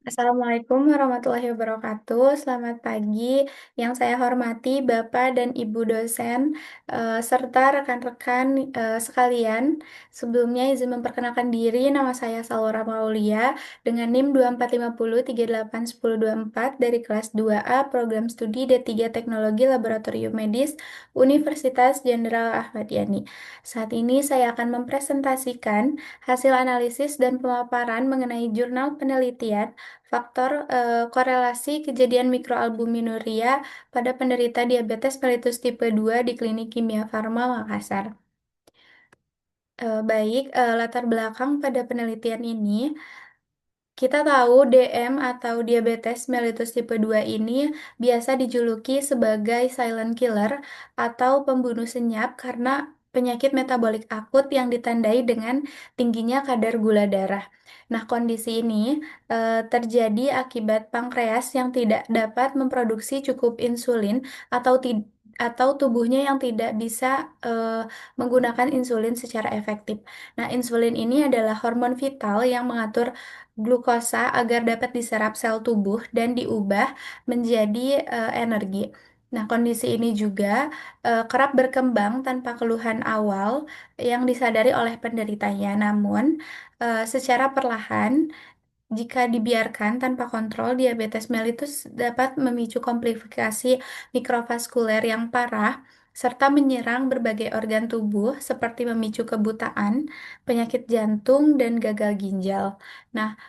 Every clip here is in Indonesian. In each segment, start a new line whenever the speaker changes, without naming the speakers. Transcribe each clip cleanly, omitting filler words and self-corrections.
Assalamualaikum warahmatullahi wabarakatuh. Selamat pagi. Yang saya hormati Bapak dan Ibu dosen, serta rekan-rekan sekalian. Sebelumnya izin memperkenalkan diri, nama saya Salora Maulia dengan NIM 2450381024 dari kelas 2A Program Studi D3 Teknologi Laboratorium Medis Universitas Jenderal Ahmad Yani. Saat ini saya akan mempresentasikan hasil analisis dan pemaparan mengenai jurnal penelitian faktor korelasi kejadian mikroalbuminuria pada penderita diabetes mellitus tipe 2 di Klinik Kimia Farma Makassar. Baik, latar belakang pada penelitian ini, kita tahu DM atau diabetes mellitus tipe 2 ini biasa dijuluki sebagai silent killer atau pembunuh senyap karena penyakit metabolik akut yang ditandai dengan tingginya kadar gula darah. Nah, kondisi ini terjadi akibat pankreas yang tidak dapat memproduksi cukup insulin atau atau tubuhnya yang tidak bisa menggunakan insulin secara efektif. Nah, insulin ini adalah hormon vital yang mengatur glukosa agar dapat diserap sel tubuh dan diubah menjadi energi. Nah, kondisi ini juga kerap berkembang tanpa keluhan awal yang disadari oleh penderitanya. Namun, secara perlahan, jika dibiarkan tanpa kontrol, diabetes mellitus dapat memicu komplikasi mikrovaskuler yang parah serta menyerang berbagai organ tubuh seperti memicu kebutaan, penyakit jantung, dan gagal ginjal. Nah,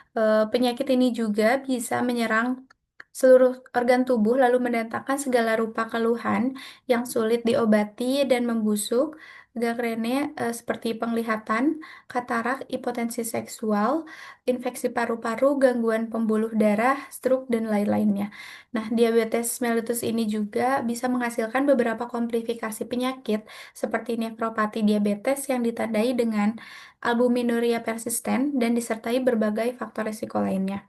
penyakit ini juga bisa menyerang seluruh organ tubuh lalu mendatangkan segala rupa keluhan yang sulit diobati dan membusuk, gangrene seperti penglihatan, katarak, hipotensi seksual, infeksi paru-paru, gangguan pembuluh darah, stroke, dan lain-lainnya. Nah, diabetes mellitus ini juga bisa menghasilkan beberapa komplikasi penyakit seperti nefropati diabetes yang ditandai dengan albuminuria persisten dan disertai berbagai faktor risiko lainnya.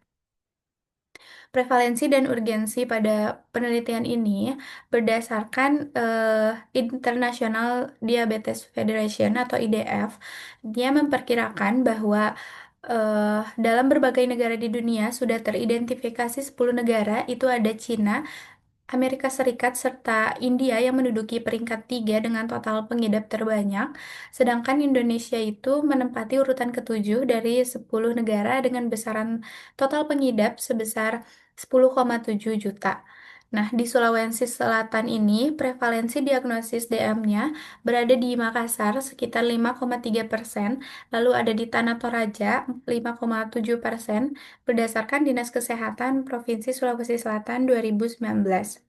Prevalensi dan urgensi pada penelitian ini berdasarkan International Diabetes Federation atau IDF. Dia memperkirakan bahwa dalam berbagai negara di dunia sudah teridentifikasi 10 negara, itu ada Cina, Amerika Serikat, serta India yang menduduki peringkat 3 dengan total pengidap terbanyak, sedangkan Indonesia itu menempati urutan ketujuh dari 10 negara dengan besaran total pengidap sebesar 10,7 juta. Nah, di Sulawesi Selatan ini, prevalensi diagnosis DM-nya berada di Makassar sekitar 5,3%, lalu ada di Tanah Toraja 5,7% berdasarkan Dinas Kesehatan Provinsi Sulawesi Selatan 2019.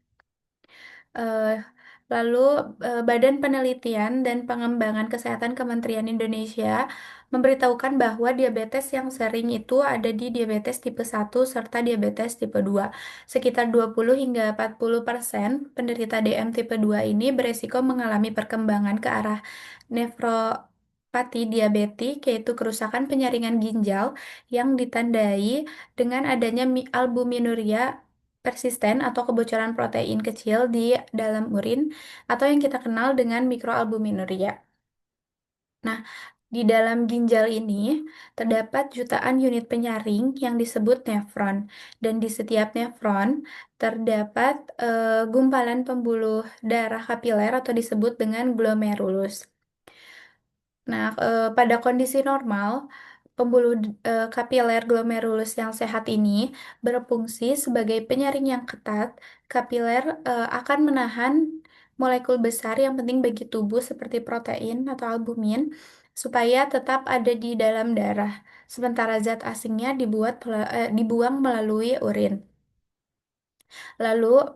Eh, Lalu Badan Penelitian dan Pengembangan Kesehatan Kementerian Indonesia memberitahukan bahwa diabetes yang sering itu ada di diabetes tipe 1 serta diabetes tipe 2. Sekitar 20 hingga 40% penderita DM tipe 2 ini beresiko mengalami perkembangan ke arah nefropati diabetik, yaitu kerusakan penyaringan ginjal yang ditandai dengan adanya albuminuria persisten atau kebocoran protein kecil di dalam urin atau yang kita kenal dengan mikroalbuminuria. Nah, di dalam ginjal ini terdapat jutaan unit penyaring yang disebut nefron, dan di setiap nefron terdapat gumpalan pembuluh darah kapiler atau disebut dengan glomerulus. Nah, pada kondisi normal, pembuluh kapiler glomerulus yang sehat ini berfungsi sebagai penyaring yang ketat. Kapiler akan menahan molekul besar yang penting bagi tubuh seperti protein atau albumin supaya tetap ada di dalam darah, sementara zat asingnya dibuang melalui urin. Lalu,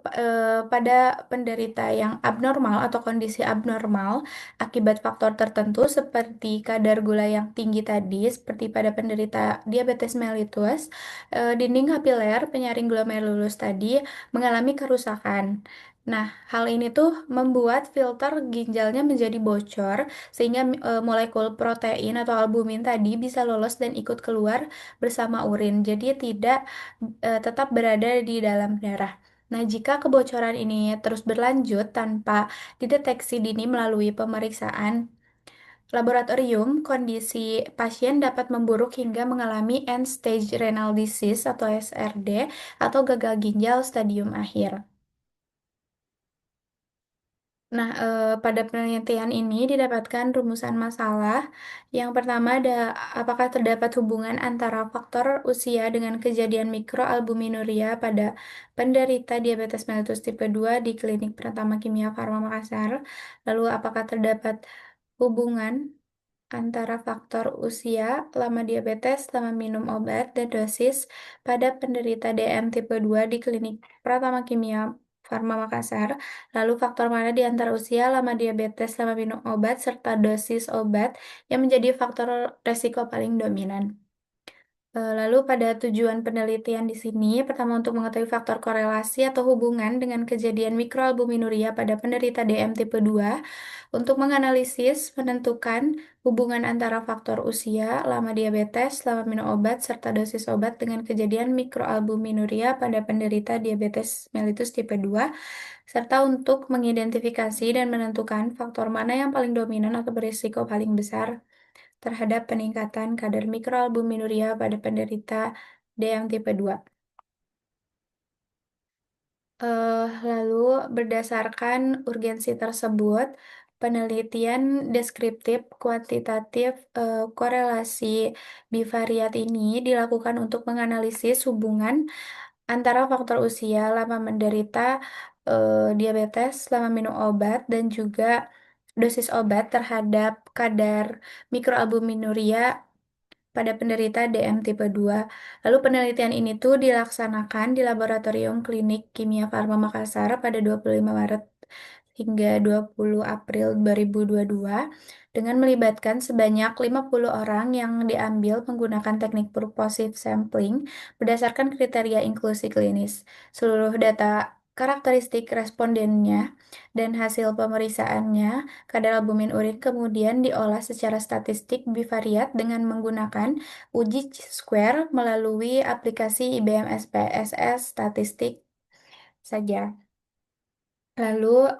pada penderita yang abnormal atau kondisi abnormal akibat faktor tertentu seperti kadar gula yang tinggi tadi, seperti pada penderita diabetes mellitus, dinding kapiler penyaring glomerulus tadi mengalami kerusakan. Nah, hal ini tuh membuat filter ginjalnya menjadi bocor sehingga molekul protein atau albumin tadi bisa lolos dan ikut keluar bersama urin. Jadi tidak tetap berada di dalam darah. Nah, jika kebocoran ini terus berlanjut tanpa dideteksi dini melalui pemeriksaan laboratorium, kondisi pasien dapat memburuk hingga mengalami end-stage renal disease atau SRD atau gagal ginjal stadium akhir. Nah, pada penelitian ini didapatkan rumusan masalah. Yang pertama ada apakah terdapat hubungan antara faktor usia dengan kejadian mikroalbuminuria pada penderita diabetes mellitus tipe 2 di Klinik Pratama Kimia Farma Makassar. Lalu apakah terdapat hubungan antara faktor usia, lama diabetes, lama minum obat, dan dosis pada penderita DM tipe 2 di Klinik Pratama Kimia Farma Makassar. Lalu faktor mana di antara usia, lama diabetes, lama minum obat, serta dosis obat yang menjadi faktor resiko paling dominan. Lalu pada tujuan penelitian di sini, pertama untuk mengetahui faktor korelasi atau hubungan dengan kejadian mikroalbuminuria pada penderita DM tipe 2, untuk menganalisis, menentukan hubungan antara faktor usia, lama diabetes, lama minum obat, serta dosis obat dengan kejadian mikroalbuminuria pada penderita diabetes mellitus tipe 2, serta untuk mengidentifikasi dan menentukan faktor mana yang paling dominan atau berisiko paling besar terhadap peningkatan kadar mikroalbuminuria pada penderita DM tipe 2. Lalu berdasarkan urgensi tersebut, penelitian deskriptif kuantitatif korelasi bivariat ini dilakukan untuk menganalisis hubungan antara faktor usia, lama menderita diabetes, lama minum obat, dan juga dosis obat terhadap kadar mikroalbuminuria pada penderita DM tipe 2. Lalu penelitian ini tuh dilaksanakan di Laboratorium Klinik Kimia Farma Makassar pada 25 Maret hingga 20 April 2022 dengan melibatkan sebanyak 50 orang yang diambil menggunakan teknik purposive sampling berdasarkan kriteria inklusi klinis. Seluruh data karakteristik respondennya dan hasil pemeriksaannya kadar albumin urin kemudian diolah secara statistik bivariat dengan menggunakan uji square melalui aplikasi IBM SPSS statistik saja. Lalu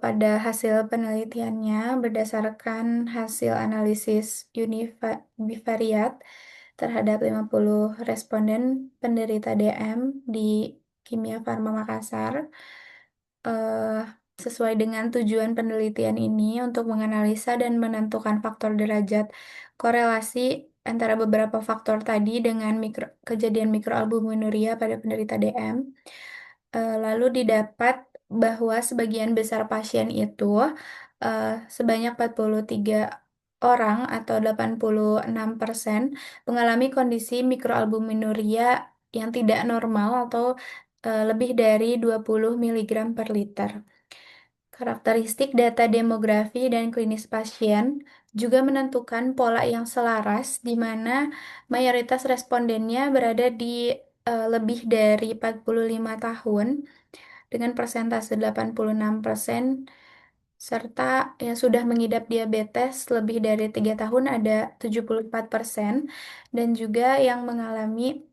pada hasil penelitiannya berdasarkan hasil analisis bivariat terhadap 50 responden penderita DM di Kimia Farma Makassar, eh, sesuai dengan tujuan penelitian ini untuk menganalisa dan menentukan faktor derajat korelasi antara beberapa faktor tadi dengan kejadian mikroalbuminuria pada penderita DM. Lalu didapat bahwa sebagian besar pasien itu eh, sebanyak 43 orang atau 86% mengalami kondisi mikroalbuminuria yang tidak normal atau lebih dari 20 miligram per liter. Karakteristik data demografi dan klinis pasien juga menentukan pola yang selaras di mana mayoritas respondennya berada di lebih dari 45 tahun dengan persentase 86% serta yang sudah mengidap diabetes lebih dari 3 tahun ada 74% dan juga yang mengalami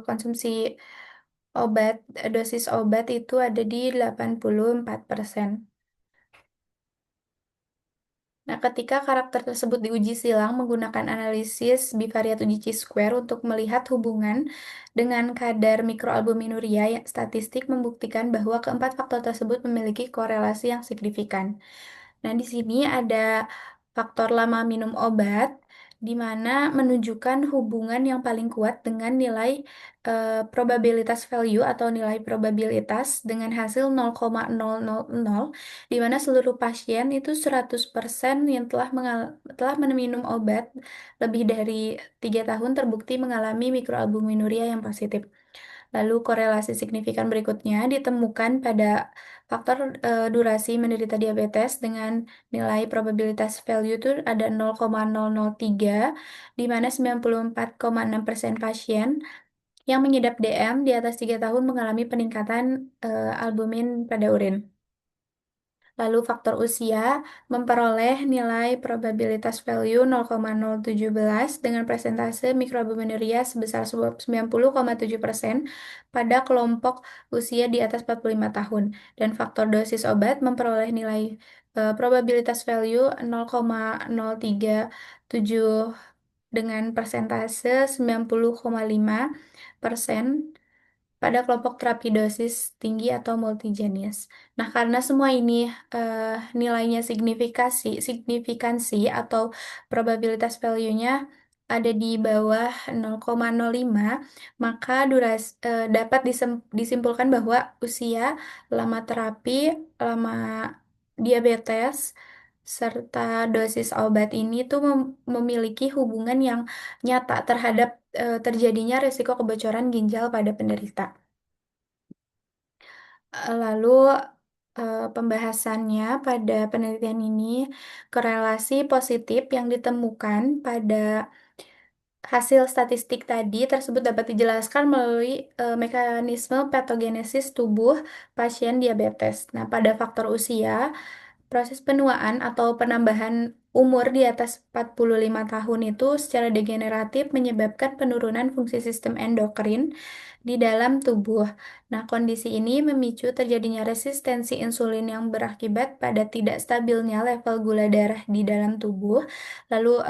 konsumsi obat, dosis obat itu ada di 84%. Nah, ketika karakter tersebut diuji silang menggunakan analisis bivariat uji chi-square untuk melihat hubungan dengan kadar mikroalbuminuria, yang statistik membuktikan bahwa keempat faktor tersebut memiliki korelasi yang signifikan. Nah, di sini ada faktor lama minum obat, di mana menunjukkan hubungan yang paling kuat dengan nilai probabilitas value atau nilai probabilitas dengan hasil 0,000, di mana seluruh pasien itu 100% yang telah meminum obat lebih dari 3 tahun terbukti mengalami mikroalbuminuria yang positif. Lalu korelasi signifikan berikutnya ditemukan pada faktor durasi menderita diabetes dengan nilai probabilitas value itu ada 0,003, di mana 94,6% pasien yang mengidap DM di atas 3 tahun mengalami peningkatan albumin pada urin. Lalu faktor usia memperoleh nilai probabilitas value 0,017 dengan persentase mikroalbuminuria sebesar 90,7% pada kelompok usia di atas 45 tahun. Dan faktor dosis obat memperoleh nilai probabilitas value 0,037 dengan persentase 90,5% pada kelompok terapi dosis tinggi atau multijenis. Nah, karena semua ini nilainya signifikansi atau probabilitas value-nya ada di bawah 0,05, maka dapat disimpulkan bahwa usia, lama terapi, lama diabetes, serta dosis obat ini tuh memiliki hubungan yang nyata terhadap terjadinya risiko kebocoran ginjal pada penderita. Lalu pembahasannya pada penelitian ini, korelasi positif yang ditemukan pada hasil statistik tadi tersebut dapat dijelaskan melalui mekanisme patogenesis tubuh pasien diabetes. Nah, pada faktor usia, proses penuaan atau penambahan umur di atas 45 tahun itu secara degeneratif menyebabkan penurunan fungsi sistem endokrin di dalam tubuh. Nah, kondisi ini memicu terjadinya resistensi insulin yang berakibat pada tidak stabilnya level gula darah di dalam tubuh, lalu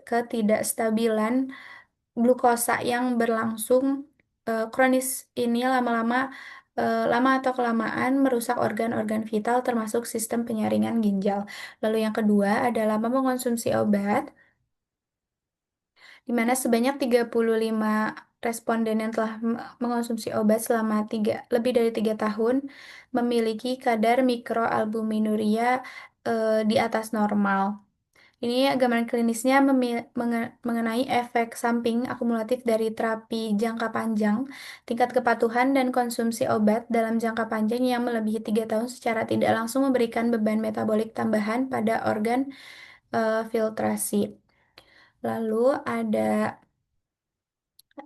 ketidakstabilan glukosa yang berlangsung kronis ini lama atau kelamaan merusak organ-organ vital termasuk sistem penyaringan ginjal. Lalu yang kedua adalah mengonsumsi obat, di mana sebanyak 35 responden yang telah mengonsumsi obat selama lebih dari 3 tahun memiliki kadar mikroalbuminuria di atas normal. Ini gambaran klinisnya mengenai efek samping akumulatif dari terapi jangka panjang, tingkat kepatuhan dan konsumsi obat dalam jangka panjang yang melebihi 3 tahun secara tidak langsung memberikan beban metabolik tambahan pada organ filtrasi. Lalu ada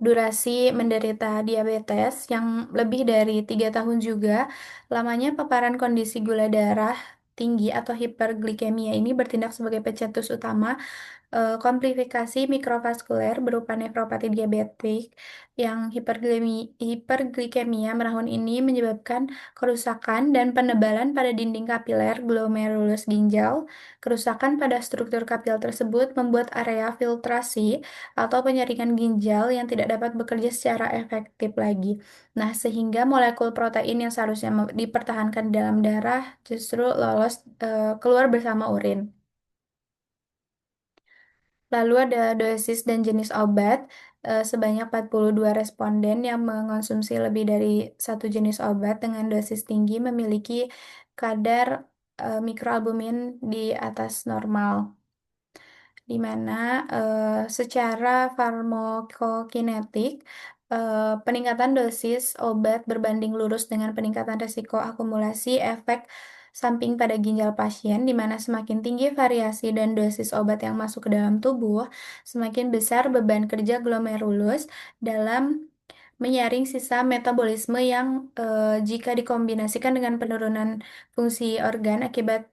durasi menderita diabetes yang lebih dari 3 tahun juga. Lamanya paparan kondisi gula darah tinggi atau hiperglikemia ini bertindak sebagai pencetus utama komplikasi mikrovaskuler berupa nefropati diabetik yang hiperglikemia merahun ini menyebabkan kerusakan dan penebalan pada dinding kapiler glomerulus ginjal. Kerusakan pada struktur kapil tersebut membuat area filtrasi atau penyaringan ginjal yang tidak dapat bekerja secara efektif lagi. Nah, sehingga molekul protein yang seharusnya dipertahankan dalam darah justru lolos keluar bersama urin. Lalu ada dosis dan jenis obat. Sebanyak 42 responden yang mengonsumsi lebih dari satu jenis obat dengan dosis tinggi memiliki kadar mikroalbumin di atas normal, di mana secara farmakokinetik peningkatan dosis obat berbanding lurus dengan peningkatan resiko akumulasi efek samping pada ginjal pasien, di mana semakin tinggi variasi dan dosis obat yang masuk ke dalam tubuh, semakin besar beban kerja glomerulus dalam menyaring sisa metabolisme yang jika dikombinasikan dengan penurunan fungsi organ akibat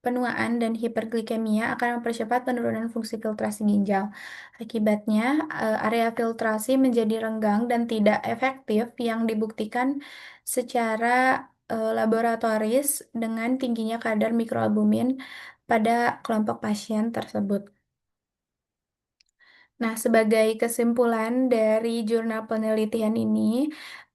penuaan dan hiperglikemia akan mempercepat penurunan fungsi filtrasi ginjal. Akibatnya, area filtrasi menjadi renggang dan tidak efektif yang dibuktikan secara laboratoris dengan tingginya kadar mikroalbumin pada kelompok pasien tersebut. Nah, sebagai kesimpulan dari jurnal penelitian ini,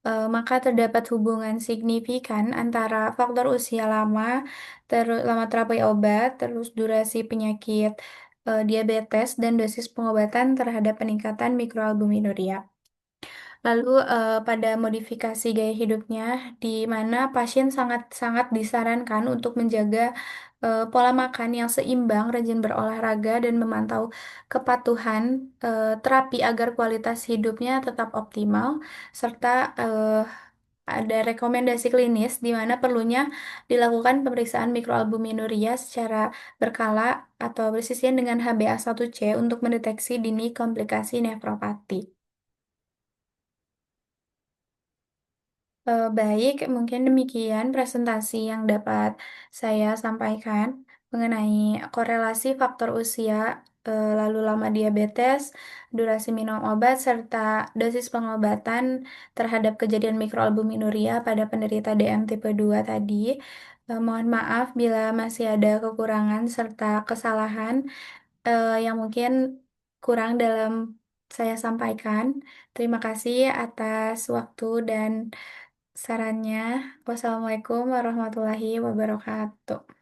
maka terdapat hubungan signifikan antara faktor usia lama, terus lama terapi obat, terus durasi penyakit diabetes, dan dosis pengobatan terhadap peningkatan mikroalbuminuria. Lalu pada modifikasi gaya hidupnya, di mana pasien sangat-sangat disarankan untuk menjaga pola makan yang seimbang, rajin berolahraga, dan memantau kepatuhan terapi agar kualitas hidupnya tetap optimal, serta ada rekomendasi klinis di mana perlunya dilakukan pemeriksaan mikroalbuminuria secara berkala atau bersisian dengan HbA1c untuk mendeteksi dini komplikasi nefropati. Baik, mungkin demikian presentasi yang dapat saya sampaikan mengenai korelasi faktor usia, lalu lama diabetes, durasi minum obat, serta dosis pengobatan terhadap kejadian mikroalbuminuria pada penderita DM tipe 2 tadi. Mohon maaf bila masih ada kekurangan serta kesalahan yang mungkin kurang dalam saya sampaikan. Terima kasih atas waktu dan sarannya. Wassalamualaikum warahmatullahi wabarakatuh.